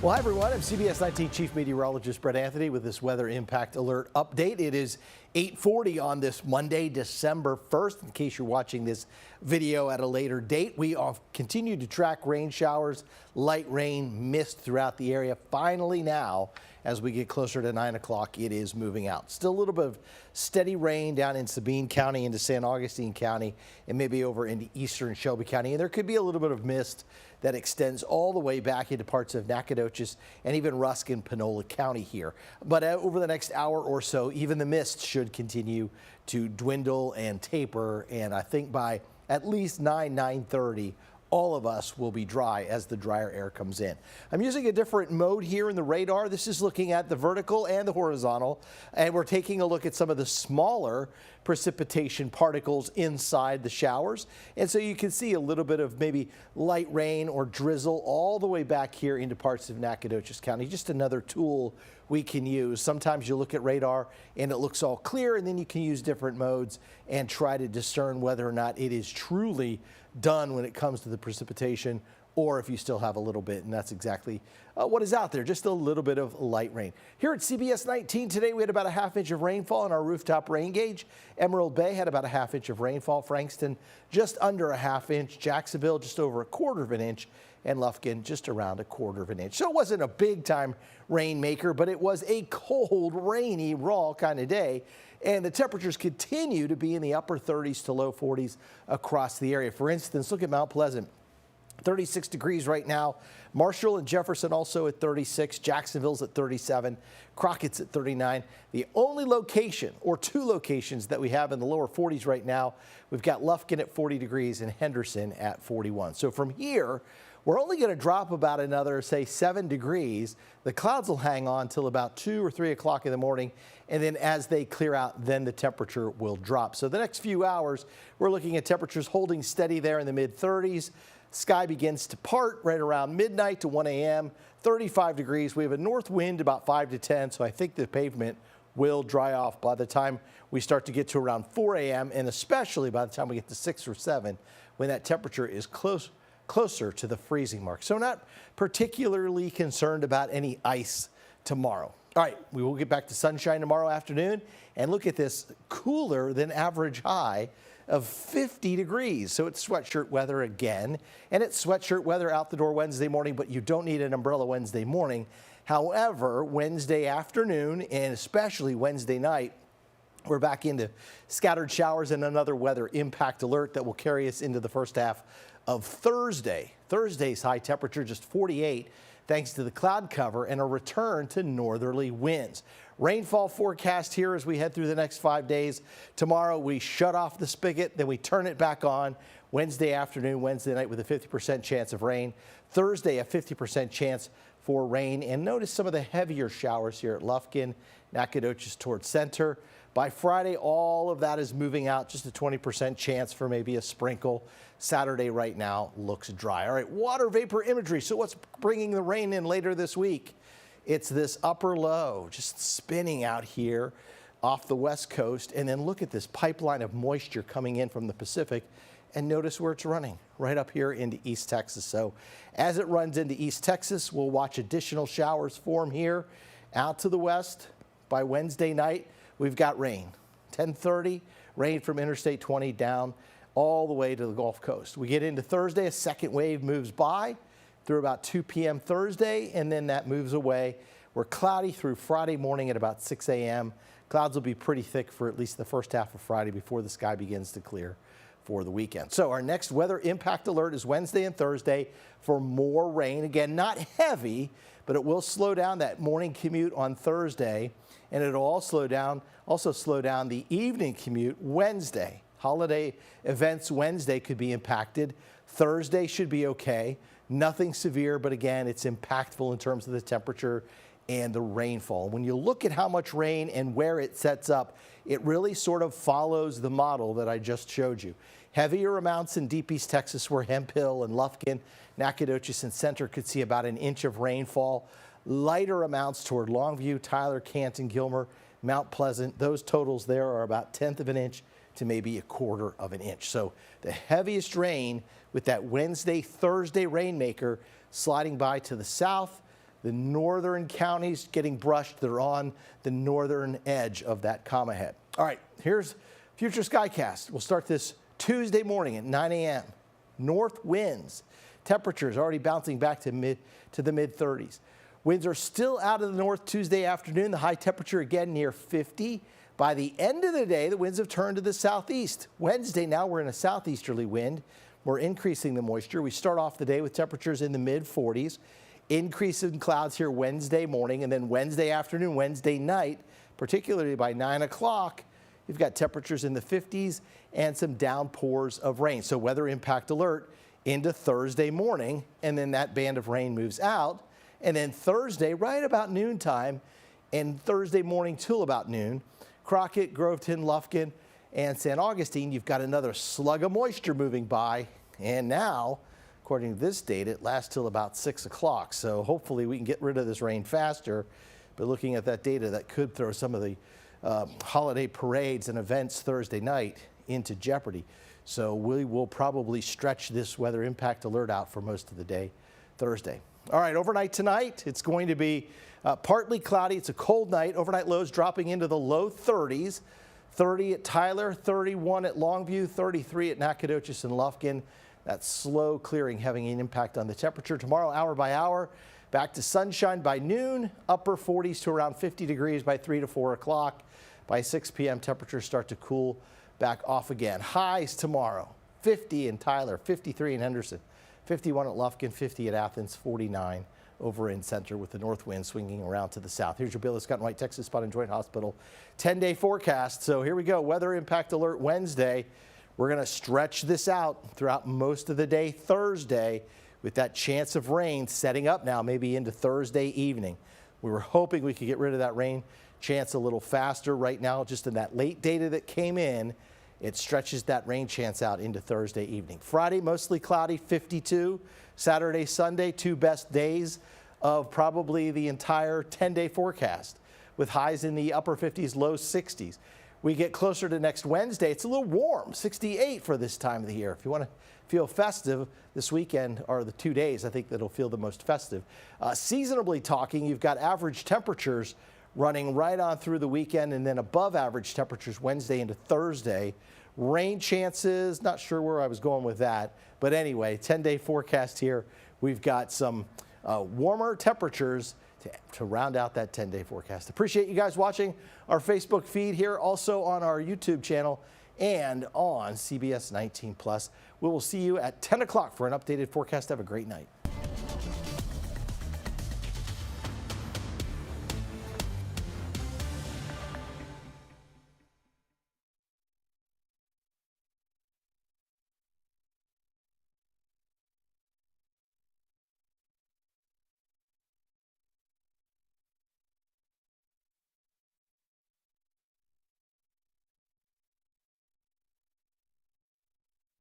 Well, hi everyone. I'm CBS19 Chief Meteorologist Brett Anthony with this weather impact alert update. It is 8:40 on this Monday, December 1st. In case you're watching this video at a later date, we continue to track rain showers, light rain, mist throughout the area. Finally now, as we get closer to 9 o'clock, it is moving out. Still a little bit of steady rain down in Sabine County, into San Augustine County, and maybe over into eastern Shelby County. And there could be a little bit of mist that extends all the way back into parts of Nacogdoches and even Ruskin, Panola County here. But over the next hour or so, even the mist should continue to dwindle and taper. And I think by at least 9:30, all of us will be dry as the drier air comes in. I'm using a different mode here in the radar. This is looking at the vertical and the horizontal, and we're taking a look at some of the smaller precipitation particles inside the showers. And so you can see a little bit of maybe light rain or drizzle all the way back here into parts of Nacogdoches County. Just another tool we can use. Sometimes you look at radar and it looks all clear, and then you can use different modes and try to discern whether or not it is truly done when it comes to the precipitation, or if you still have a little bit, and that's exactly what is out there, just a little bit of light rain. Here at CBS19 today, we had about a ½ inch of rainfall on our rooftop rain gauge. Emerald Bay had about a ½ inch of rainfall. Frankston just under a ½ inch. Jacksonville just over a ¼ inch. And Lufkin just around a ¼ inch. So it wasn't a big time rainmaker, but it was a cold, rainy, raw kind of day. And the temperatures continue to be in the upper 30s to low 40s across the area. For instance, look at Mount Pleasant. 36 degrees right now. Marshall and Jefferson also at 36. Jacksonville's at 37. Crockett's at 39. The only location, or two locations, that we have in the lower 40s right now, we've got Lufkin at 40 degrees and Henderson at 41. So from here, we're only going to drop about another, say, 7 degrees. The clouds will hang on till about 2 or 3 o'clock in the morning, and then as they clear out, then the temperature will drop. So the next few hours, we're looking at temperatures holding steady there in the mid-30s. Sky begins to part right around midnight to 1 a.m., 35 degrees. We have a north wind about 5 to 10, so I think the pavement will dry off by the time we start to get to around 4 a.m., and especially by the time we get to 6 or 7, when that temperature is closer to the freezing mark. So not particularly concerned about any ice tomorrow. All right, we will get back to sunshine tomorrow afternoon, and look at this cooler than average high of 50 degrees. So it's sweatshirt weather again, and it's sweatshirt weather out the door Wednesday morning, but you don't need an umbrella Wednesday morning. However, Wednesday afternoon and especially Wednesday night, we're back into scattered showers and another weather impact alert that will carry us into the first half of Thursday. Thursday's high temperature just 48 thanks to the cloud cover and a return to northerly winds. Rainfall forecast here as we head through the next 5 days. Tomorrow we shut off the spigot, then we turn it back on. Wednesday afternoon, Wednesday night with a 50% chance of rain. Thursday a 50% chance for rain. And notice some of the heavier showers here at Lufkin, Nacogdoches towards center. By Friday, all of that is moving out, just a 20% chance for maybe a sprinkle. Saturday right now looks dry. All right, water vapor imagery. So what's bringing the rain in later this week? It's this upper low just spinning out here off the west coast. And then look at this pipeline of moisture coming in from the Pacific. And notice where it's running, right up here into East Texas. So as it runs into East Texas, we'll watch additional showers form here out to the west. By Wednesday night, we've got rain. 10:30, rain from Interstate 20 down all the way to the Gulf Coast. We get into Thursday, a second wave moves by through about 2 p.m. Thursday, and then that moves away. We're cloudy through Friday morning at about 6 a.m. Clouds will be pretty thick for at least the first half of Friday before the sky begins to clear for the weekend. So our next weather impact alert is Wednesday and Thursday for more rain. Again, not heavy, but it will slow down that morning commute on Thursday, and it'll also slow down the evening commute Wednesday. Holiday events Wednesday could be impacted. Thursday should be okay. Nothing severe, but again, it's impactful in terms of the temperature and the rainfall. When you look at how much rain and where it sets up, it really sort of follows the model that I just showed you. Heavier amounts in deep East Texas where Hemphill and Lufkin, Nacogdoches and Center could see about an inch of rainfall. Lighter amounts toward Longview, Tyler, Canton, Gilmer, Mount Pleasant. Those totals there are about 1/10 of an inch to maybe a 1/4 of an inch. So the heaviest rain with that Wednesday, Thursday rainmaker sliding by to the south, The northern counties getting brushed. They're on the northern edge of that comma head. All right, here's future skycast. We'll start this Tuesday morning at 9 a.m. North winds. Temperatures already bouncing back to the mid 30s. Winds are still out of the north Tuesday afternoon. The high temperature again near 50. By the end of the day, the winds have turned to the southeast. Wednesday, now we're in a southeasterly wind. We're increasing the moisture. We start off the day with temperatures in the mid 40s. Increase in clouds here Wednesday morning, and then Wednesday afternoon, Wednesday night, particularly by 9 o'clock, you've got temperatures in the 50s and some downpours of rain. So weather impact alert into Thursday morning, and then that band of rain moves out. And then Thursday, right about noontime, and Thursday morning till about noon, Crockett, Groveton, Lufkin, and San Augustine, you've got another slug of moisture moving by. And now, according to this data, it lasts till about 6 o'clock. So hopefully we can get rid of this rain faster. But looking at that data, that could throw some of the holiday parades and events Thursday night into jeopardy. So we will probably stretch this weather impact alert out for most of the day Thursday. All right, overnight tonight, it's going to be partly cloudy. It's a cold night. Overnight lows dropping into the low 30s. 30 at Tyler, 31 at Longview, 33 at Nacogdoches and Lufkin. That slow clearing having an impact on the temperature. Tomorrow, hour by hour, back to sunshine by noon, upper 40s to around 50 degrees by 3 to 4 o'clock. By 6 p.m., temperatures start to cool back off again. Highs tomorrow, 50 in Tyler, 53 in Henderson, 51 at Lufkin, 50 at Athens, 49 over in Center with the north wind swinging around to the south. Here's your Baylor Scott and White Texas Spot and Joint Hospital 10-day forecast. So here we go. Weather impact alert Wednesday. We're going to stretch this out throughout most of the day Thursday with that chance of rain setting up now maybe into Thursday evening. We were hoping we could get rid of that rain chance a little faster. Right now, just in that late data that came in, it stretches that rain chance out into Thursday evening. Friday, mostly cloudy, 52. Saturday, Sunday, two best days of probably the entire 10-day forecast with highs in the upper 50s, low 60s. We get closer to next Wednesday. It's a little warm, 68 for this time of the year. If you want to feel festive, this weekend are the 2 days I think that'll feel the most festive. Seasonably talking, you've got average temperatures running right on through the weekend and then above average temperatures Wednesday into Thursday. Rain chances, not sure where I was going with that. But anyway, 10-day forecast here. We've got some warmer temperatures to round out that 10-day forecast. Appreciate you guys watching our Facebook feed here, also on our YouTube channel and on CBS 19 Plus. We will see you at 10 o'clock for an updated forecast. Have a great night.